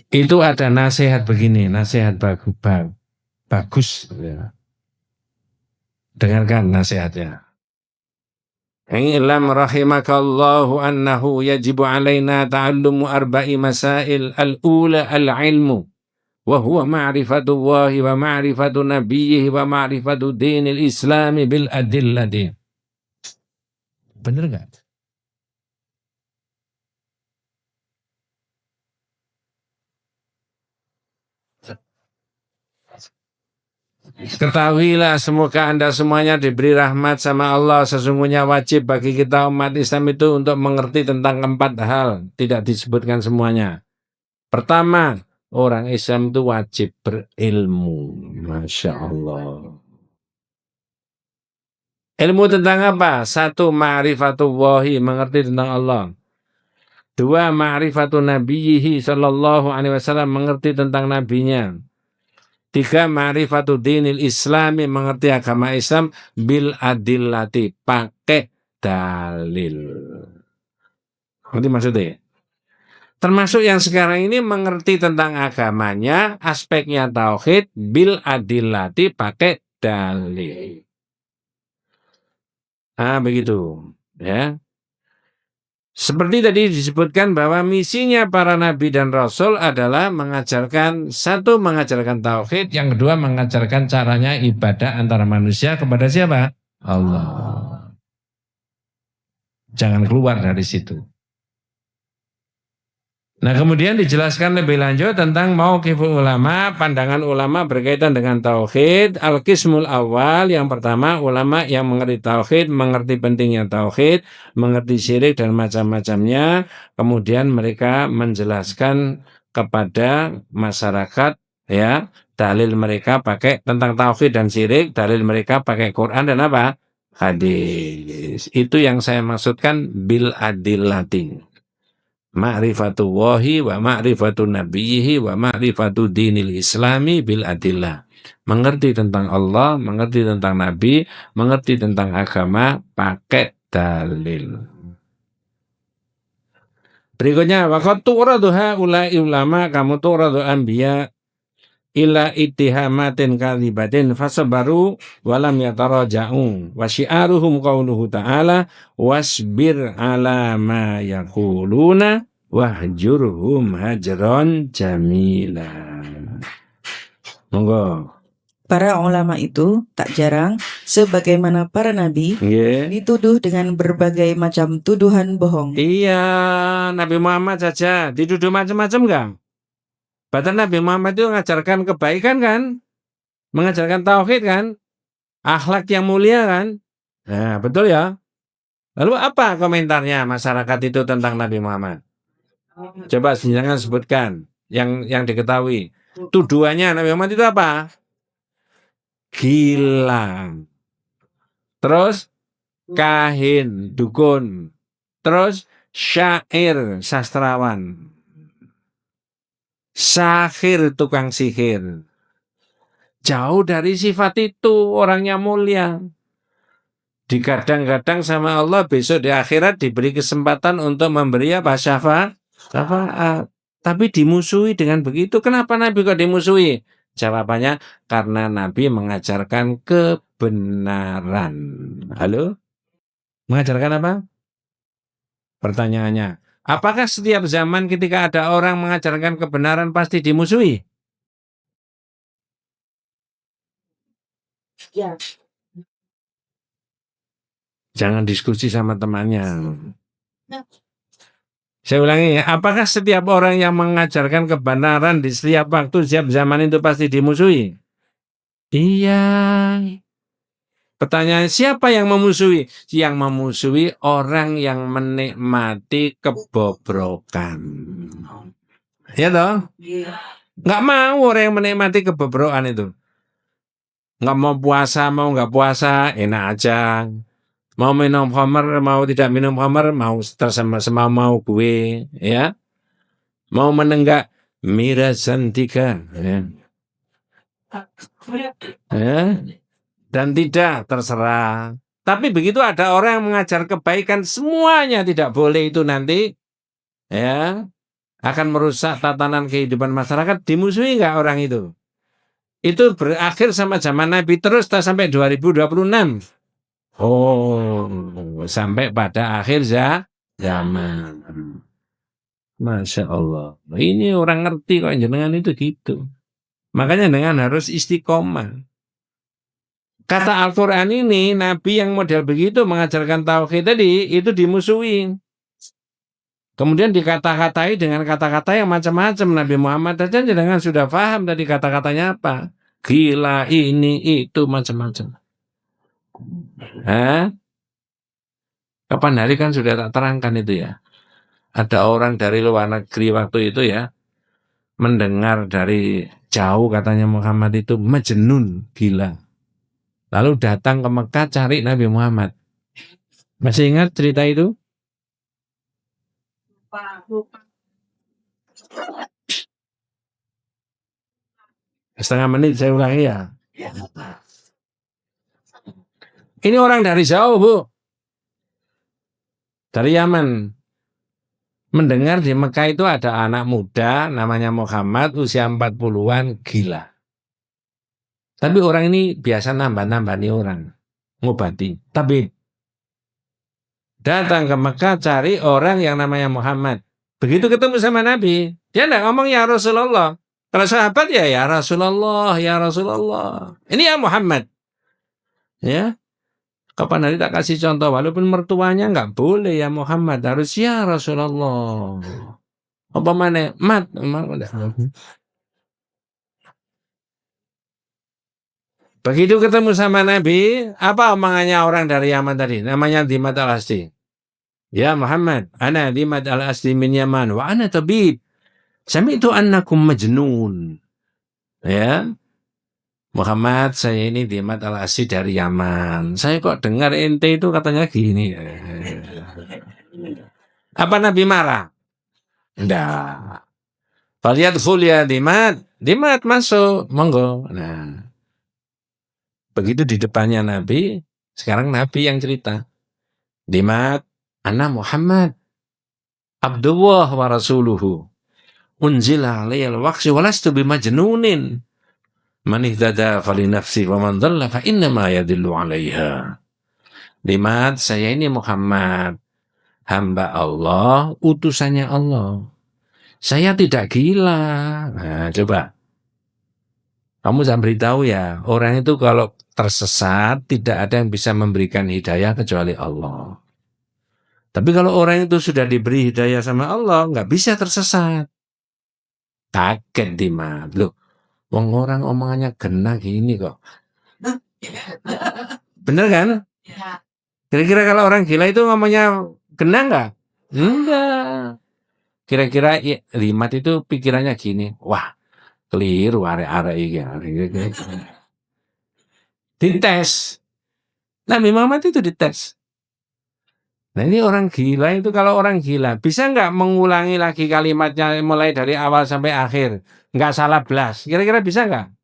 [SPEAKER 2] Itu ada nasihat begini, nasihat bagus. Ya. Dengarkan nasihatnya. Ilam rahimakallahu annahu yajibu alaina ta'allumu arba'i masail al-ula al-ilmu wa huwa ma'rifatullahi wa ma'rifatu nabiyyihi wa ma'rifatu dinil islami bil adillati. Bener nggak? Ketahuilah semoga Anda semuanya diberi rahmat sama Allah. Sesungguhnya wajib bagi kita umat Islam itu untuk mengerti tentang 4 hal. Tidak disebutkan semuanya. Pertama, orang Islam itu wajib berilmu. Masya Allah. Ilmu tentang apa? 1, ma'rifatullahi, mengerti tentang Allah. 2, ma'rifatu nabiyhi sallallahu alaihi wasallam, mengerti tentang nabinya. 3, ma'rifatu dinil islami, mengerti agama Islam bil adillati, pakai dalil. Ngerti maksudnya? Termasuk yang sekarang ini mengerti tentang agamanya, aspeknya tauhid bil adillati, pakai dalil. Begitu, ya. Seperti tadi disebutkan bahwa misinya para nabi dan rasul adalah mengajarkan, 1, mengajarkan tauhid, yang kedua mengajarkan caranya ibadah antara manusia kepada siapa? Allah. Jangan keluar dari situ. Nah, kemudian dijelaskan lebih lanjut tentang mauqiful ulama, pandangan ulama berkaitan dengan tauhid. Al-qismul awal, yang pertama, ulama yang mengerti tauhid, mengerti pentingnya tauhid, mengerti syirik dan macam-macamnya. Kemudian mereka menjelaskan kepada masyarakat, ya, dalil mereka pakai tentang tauhid dan syirik, dalil mereka pakai Quran dan apa? Hadis. Itu yang saya maksudkan bil adillati. Ma'rifatullahi wa ma'rifatu nabiyhi wa ma'rifatu dinil islami bil adillah. Mengerti tentang Allah, mengerti tentang Nabi, mengerti tentang agama, pakai dalil. Berikutnya, waqad tu'radu haula'i ulama kamu tu'radu anbiya ila ittihamatin kadhibatin fasabaru walam yataraja'u wa syi'aruhum qauluhu ta'ala wasbir ala ma yaquluna wahjurhum hajran jamila. Monggo.
[SPEAKER 3] Para ulama itu tak jarang, sebagaimana para nabi, dituduh dengan berbagai macam tuduhan bohong.
[SPEAKER 2] Iya, Nabi Muhammad saja dituduh macam-macam enggak? Bahkan Nabi Muhammad itu mengajarkan kebaikan kan? Mengajarkan tauhid kan? Akhlak yang mulia kan? Nah, betul ya? Lalu apa komentarnya masyarakat itu tentang Nabi Muhammad? Coba jangan sebutkan yang diketahui. Tuduhannya Nabi Muhammad itu apa? Gila. Terus kahin, dukun. Terus syair, sastrawan. Sahir, tukang sihir. Jauh dari sifat itu, orangnya mulia. Digadang-gadang sama Allah besok di akhirat diberi kesempatan untuk memberi apa? Syafaat. Tapi dimusuhi dengan begitu. Kenapa Nabi kok dimusuhi? Jawabannya karena Nabi mengajarkan kebenaran. Halo? Mengajarkan apa? Pertanyaannya, apakah setiap zaman ketika ada orang mengajarkan kebenaran pasti dimusuhi?
[SPEAKER 3] Ya.
[SPEAKER 2] Jangan diskusi sama temannya. Saya ulangi ya, apakah setiap orang yang mengajarkan kebenaran di setiap waktu, setiap zaman itu pasti dimusuhi? Iya. Pertanyaan, siapa yang memusuhi? Yang memusuhi orang yang menikmati kebobrokan. Ya toh? Nggak mau orang yang menikmati kebobrokan itu. Nggak mau puasa, mau nggak puasa, enak aja. Mau minum khamr, mau tidak minum khamr, mau tersemau mau gue, ya. Mau menenggak mirasan 3, ya. Dan tidak, terserah. Tapi begitu ada orang yang mengajar kebaikan, semuanya tidak boleh, itu nanti, ya, akan merusak tatanan kehidupan masyarakat. Dimusuhi nggak orang itu? Itu berakhir sama zaman Nabi terus sampai 2026. Sampai pada akhir zaman. Masya Allah. Ini orang ngerti kok jenengan itu gitu. Makanya dengan harus istiqomah. Kata Al-Quran ini, Nabi yang model begitu mengajarkan tauhid tadi, itu dimusuhi. Kemudian dikata-katai dengan kata-kata yang macam-macam. Nabi Muhammad saja jangan sudah paham tadi kata-katanya apa. Gila, ini, itu, macam-macam. Kapan hari kan sudah tak terangkan itu ya. Ada orang dari luar negeri waktu itu ya, mendengar dari jauh katanya Muhammad itu majnun, gila. Lalu datang ke Mekah cari Nabi Muhammad. Masih ingat cerita itu? Setengah menit saya ulangi ya. Ini orang dari jauh, Bu. Dari Yaman. Mendengar di Mekah itu ada anak muda namanya Muhammad usia 40-an, gila. Tapi orang ini biasa nambah-nambah orang. Ngobati. Tapi datang ke Mekah cari orang yang namanya Muhammad. Begitu ketemu sama Nabi, dia tidak ngomong ya Rasulullah. Kalau sahabat ya Rasulullah, ya Rasulullah. Ini ya Muhammad. Ya. Kapan nanti tak kasih contoh, walaupun mertuanya nggak boleh ya Muhammad, harus ya Rasulullah. Apa mana? Begitu ketemu sama Nabi, apa omongannya orang dari Yaman tadi? Namanya Dimad al-Asdi. Ya Muhammad, ana Dimad al-Asdi min Yaman, wa ana tabib. Sami'tu annakum majnun. Ya, Muhammad, saya ini Dimad al-Asdi dari Yaman. Saya kok dengar ente itu katanya gini. Apa Nabi marah? Enggak. Falyadkhul ya Dimad. Dimad masuk, monggo. Nah, begitu di depannya Nabi, sekarang Nabi yang cerita. Dimad, ana Muhammad, Abdullah wa rasuluhu. Unzila alaiyal waqsi walastu bimajnunin. Man ihtada fali nafsi wa man dhalla fa innama yadillu 'alaiha. Dimad, saya ini Muhammad, hamba Allah, utusannya Allah. Saya tidak gila. Nah, coba. Kamu saya beritahu ya, orang itu kalau tersesat tidak ada yang bisa memberikan hidayah kecuali Allah. Tapi kalau orang itu sudah diberi hidayah sama Allah, nggak bisa tersesat. Kaget Dimad. Loh, wong orang omongannya genah gini kok. Bener kan? Kira-kira kalau orang gila itu ngomongnya genah nggak? Enggak. Kira-kira Dimad itu pikirannya gini, wah keliru arek-arek iki. Dites. Nabi Muhammad itu dites. Nah ini orang gila itu, kalau orang gila bisa nggak mengulangi lagi kalimatnya mulai dari awal sampai akhir, nggak salah belas, kira-kira bisa nggak?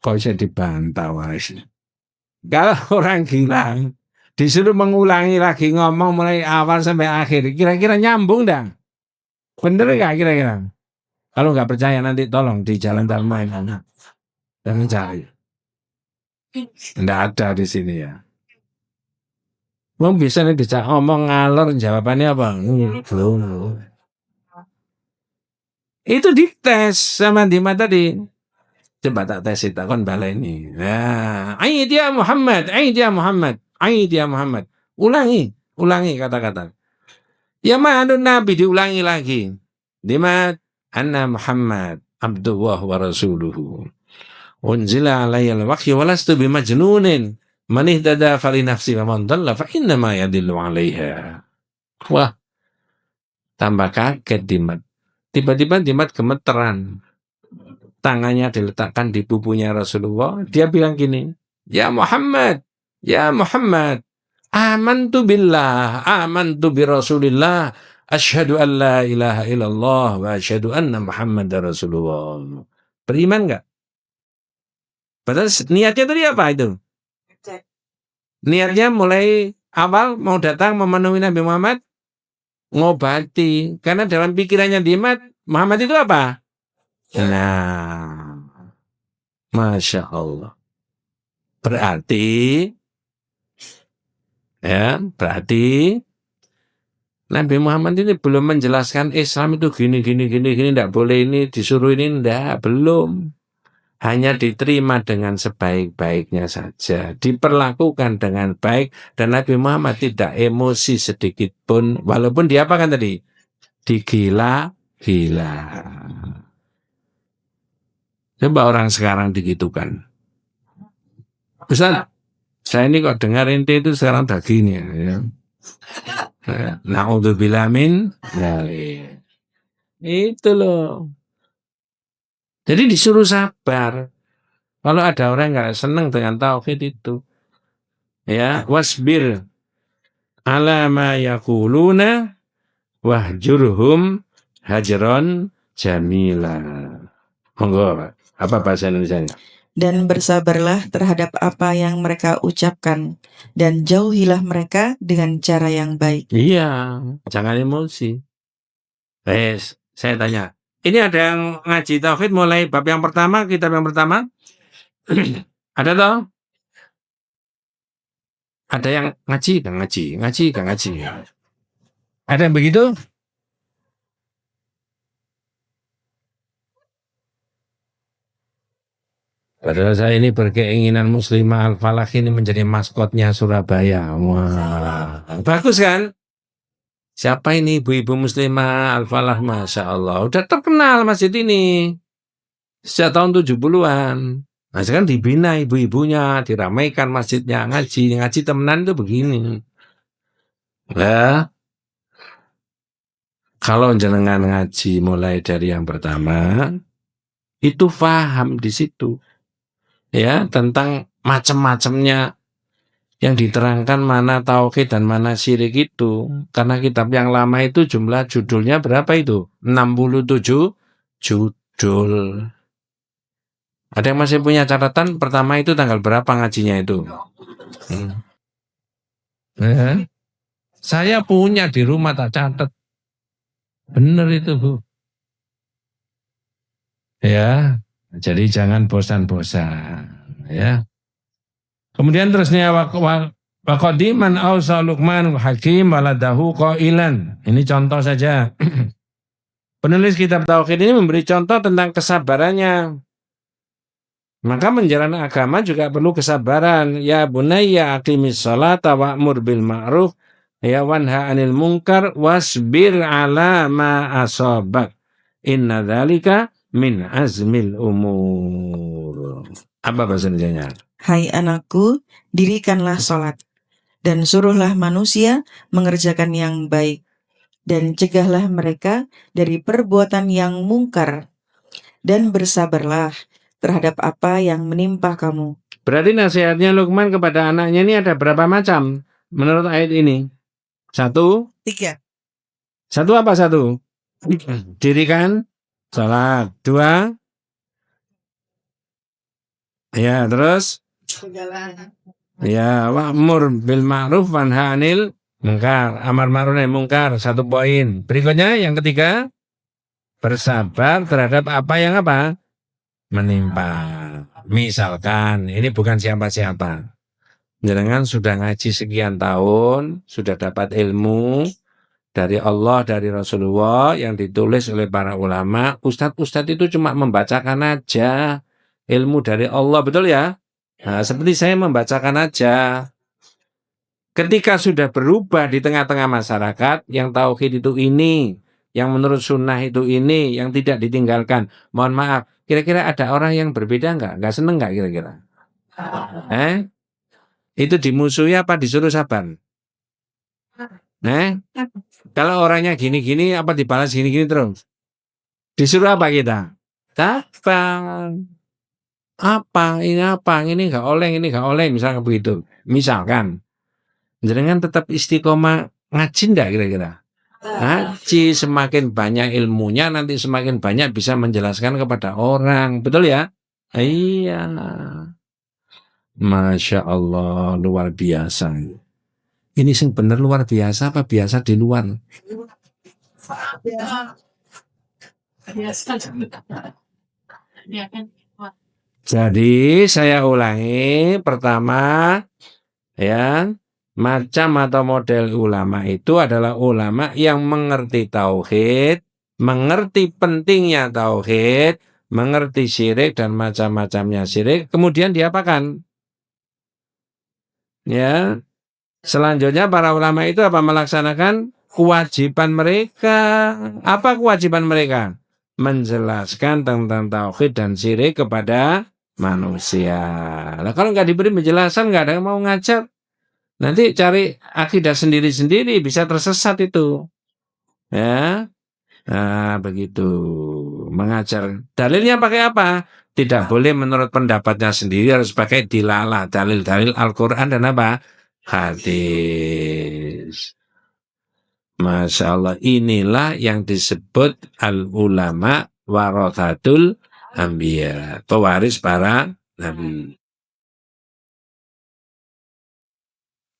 [SPEAKER 2] Kok bisa dibantah wais. Kalau orang gila disuruh mengulangi lagi ngomong mulai awal sampai akhir, kira-kira nyambung dah? Bener nggak kira-kira? Kalau nggak percaya nanti tolong di Jalan Darmain dan mencari. Nggak ada di sini ya. Mau bisa nih dijak ngomong ngalor jawabannya apa? Belum. Itu dites sama Dima tadi. Coba tak tes itu kan baleni. Nah, aid ya Muhammad, aid ya Muhammad, aid ya Muhammad. Ulangi kata-kata. Ya mana Nabi diulangi lagi. Dima anna Muhammad Abdullah wa rasuluhu. Unzila alayyal wahyu walastu bimajnunin. Man ihtada fali nafsi wa man dhalla fa innama yadillu 'alaiha. Wah, tambah kaget Dimat. Tiba-tiba Dimat gemeteran. Tangannya diletakkan di pupunya Rasulullah. Dia bilang gini, ya Muhammad, amantu billah, amantu bi Rasulillah, asyhadu an la ilaha illallah wa asyhadu anna Muhammadar Rasulullah. Beriman enggak? Padahal niatnya tadi apa itu? Niatnya mulai awal mau datang memenuhi Nabi Muhammad, ngobati. Karena dalam pikirannya Dimat, Muhammad itu apa? Nah, Masya Allah. Berarti Nabi Muhammad ini belum menjelaskan Islam itu gini, tidak boleh ini, disuruh ini, enggak, belum. Hanya diterima dengan sebaik-baiknya saja, diperlakukan dengan baik, dan Nabi Muhammad tidak emosi sedikit pun, walaupun dia apa kan tadi? Digila-gila. Coba orang sekarang digitukan. Ustaz, saya ini kok dengar ente itu sekarang udah gini ya. Na'udzubillah min dzalik. Itu loh. Jadi disuruh sabar. Kalau ada orang yang nggak senang dengan tauhid itu, ya wasbir ala ma yaquluna wahjurhum hajron jamila. Monggo, apa bahasa Indonesianya?
[SPEAKER 3] Dan bersabarlah terhadap apa yang mereka ucapkan, dan jauhilah mereka dengan cara yang baik.
[SPEAKER 2] Iya, jangan emosi. Saya tanya, ini ada yang ngaji tauhid mulai bab yang pertama, kitab yang pertama? Ada toh? Ada yang ngaji, gak ngaji. Ada yang begitu? Padahal saya ini berkeinginan Muslimah Al-Falah ini menjadi maskotnya Surabaya. Wah, bagus kan? Siapa ini ibu-ibu Muslimah Al-Falah? Masya Allah, udah terkenal masjid ini sejak tahun 70-an. Nah sekarang dibina ibu-ibunya, diramaikan masjidnya, ngaji temenan itu begini. Ya, kalau jenengan ngaji mulai dari yang pertama, itu paham di situ. Ya, tentang macam-macamnya yang diterangkan mana tauhid dan mana syirik itu. Karena kitab yang lama itu jumlah judulnya berapa itu? 67 judul. Ada yang masih punya catatan? Pertama itu tanggal berapa ngajinya itu? Saya punya di rumah tak catat. Benar itu, Bu. Ya, jadi jangan bosan-bosan. Ya. Kemudian terusnya waqadiman ausa Luqman hakim waladahu qailan. Ini contoh saja. Penulis kitab tauhid ini memberi contoh tentang kesabarannya. Maka menjalani agama juga perlu kesabaran. Ya bunayya aqimis sholata wa'mur bil ma'ruf ya wanha 'anil munkar wasbir 'ala ma asabak. Inna dzalika min azmil umur. Apa bahasa Indonesianya?
[SPEAKER 3] Hai anakku, dirikanlah sholat, dan suruhlah manusia mengerjakan yang baik, dan cegahlah mereka dari perbuatan yang mungkar, dan bersabarlah terhadap apa yang menimpa kamu.
[SPEAKER 2] Berarti nasihatnya Luqman kepada anaknya ini ada berapa macam menurut ayat ini? 1,
[SPEAKER 3] 3.
[SPEAKER 2] 1 apa 1? Dirikan sholat. 2, ya terus? Ya, wa'mur bil ma'ruf wanha 'anil munkar. Amar ma'ruf nahi munkar, 1 poin. Berikutnya yang ketiga, bersabar terhadap apa yang apa? Menimpa. Misalkan, ini bukan siapa-siapa. Jenengan sudah ngaji sekian tahun, sudah dapat ilmu dari Allah, dari Rasulullah yang ditulis oleh para ulama. Ustadz itu cuma membacakan aja ilmu dari Allah, betul ya? Nah, seperti saya membacakan aja. Ketika sudah berubah di tengah-tengah masyarakat, yang tauhid itu ini, yang menurut sunnah itu ini, yang tidak ditinggalkan. Mohon maaf, kira-kira ada orang yang berbeda nggak? Nggak seneng nggak kira-kira? Itu dimusuhi apa disuruh sabar? Kalau orangnya gini-gini, apa dibalas gini-gini terus? Disuruh apa kita? Sabar. Ini nggak oleh, misalkan begitu. Misalkan, jenengan tetap istiqomah ngaji nggak kira-kira? Ngaji, semakin banyak ilmunya, nanti semakin banyak bisa menjelaskan kepada orang. Betul ya? Iya. Masya Allah, luar biasa. Ini sing bener luar biasa apa biasa di luar? Jadi saya ulangi, pertama ya, macam atau model ulama itu adalah ulama yang mengerti tauhid, mengerti pentingnya tauhid, mengerti syirik dan macam-macamnya syirik, kemudian diapakan? Ya, selanjutnya para ulama itu apa? Melaksanakan kewajiban mereka. Apa kewajiban mereka? Menjelaskan tentang tauhid dan syirik kepada manusia. Nah, kalau nggak diberi penjelasan, nggak ada yang mau ngajar. Nanti cari akidah sendiri-sendiri, bisa tersesat itu. Ya, nah begitu. Mengajar. Dalilnya pakai apa? Tidak boleh menurut pendapatnya sendiri, harus pakai dilalah, dalil-dalil Al-Quran dan apa? Hadis. Masya Allah, inilah yang disebut al-ulama warathatul anbiya, pewaris para nabi.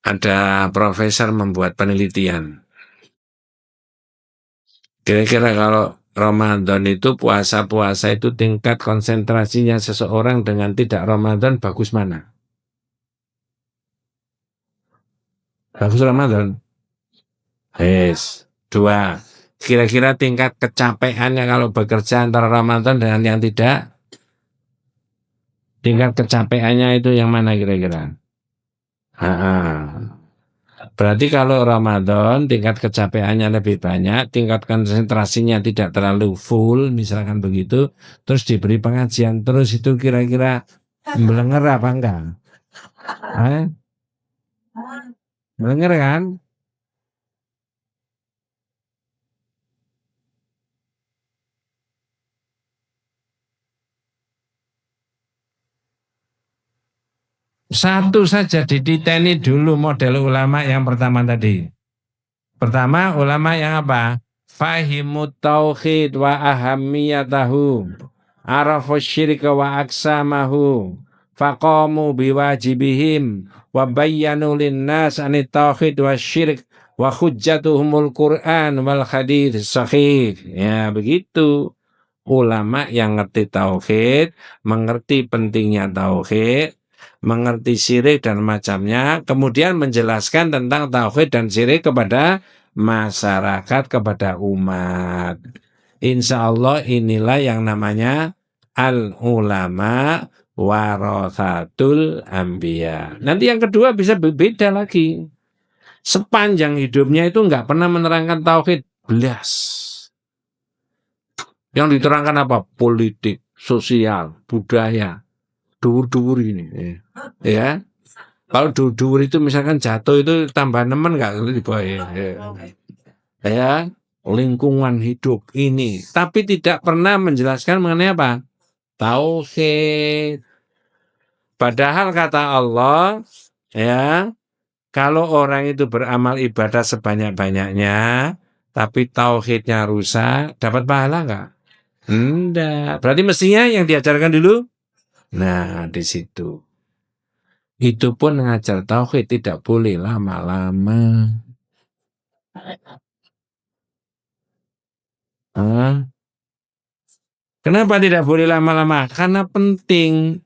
[SPEAKER 2] Ada profesor membuat penelitian. Kira-kira kalau Ramadan itu puasa-puasa itu tingkat konsentrasinya seseorang dengan tidak Ramadan bagus mana? Bagus Ramadan. Yes. 2. Kira-kira tingkat kecapeannya kalau bekerja antara Ramadan dengan yang tidak? Tingkat kecapeannya itu yang mana kira-kira? Berarti kalau Ramadan tingkat kecapeannya lebih banyak, tingkat konsentrasinya tidak terlalu full, misalkan begitu, terus diberi pengajian terus itu kira-kira melenger apa enggak? Melenger kan? Satu saja dititeni dulu model ulama yang pertama tadi. Pertama ulama yang apa? Fahimut tauhid wa ahammiyatahu, arafu syirka wa aksamahu, faqamu biwajibihim wa bayyanu linnas anit tauhid wa syirik wa hujjatuhumul Qur'an wal hadits sahih. Ya begitu. Ulama yang ngerti tauhid, mengerti pentingnya tauhid, mengerti syirik dan macamnya, kemudian menjelaskan tentang tauhid dan syirik kepada masyarakat, kepada umat. Insya Allah inilah yang namanya al-ulama warathatul anbiya. Nanti yang kedua bisa berbeda lagi. Sepanjang hidupnya itu nggak pernah menerangkan tauhid, belas. Yang diterangkan apa? Politik, sosial, budaya, duwur-duwur ini. Ya, kalau duwur itu misalkan jatuh itu tambah nemen nggak di bawah ya, lingkungan hidup ini. Tapi tidak pernah menjelaskan mengenai apa? Tauhid. Padahal kata Allah, ya, kalau orang itu beramal ibadah sebanyak-banyaknya, tapi tauhidnya rusak, dapat pahala nggak? Enggak. Berarti mestinya yang diajarkan dulu. Nah, di situ. Itu pun mengajar tauhid tidak boleh lama-lama. Kenapa tidak boleh lama-lama? Karena penting.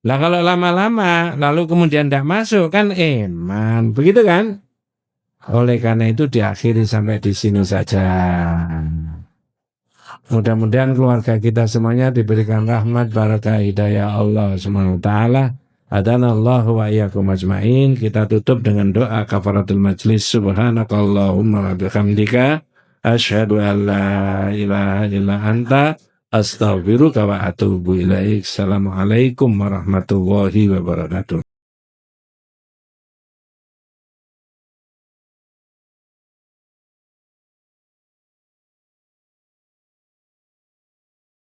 [SPEAKER 2] Lah kalau lama-lama, lalu kemudian tidak masuk, kan iman. Begitu kan? Oleh karena itu diakhiri sampai di sini saja. Mudah-mudahan keluarga kita semuanya diberikan rahmat, barakah, hidayah Allah SWT. Adanallahu wa iyyakum ajmain. Kita tutup dengan doa kafaratul majlis. Subhanakallahumma wa bihamdika asyhadu an la ilaha illa anta astaghfiruka wa atubu ilaik. Assalamualaikum warahmatullahi wabarakatuh.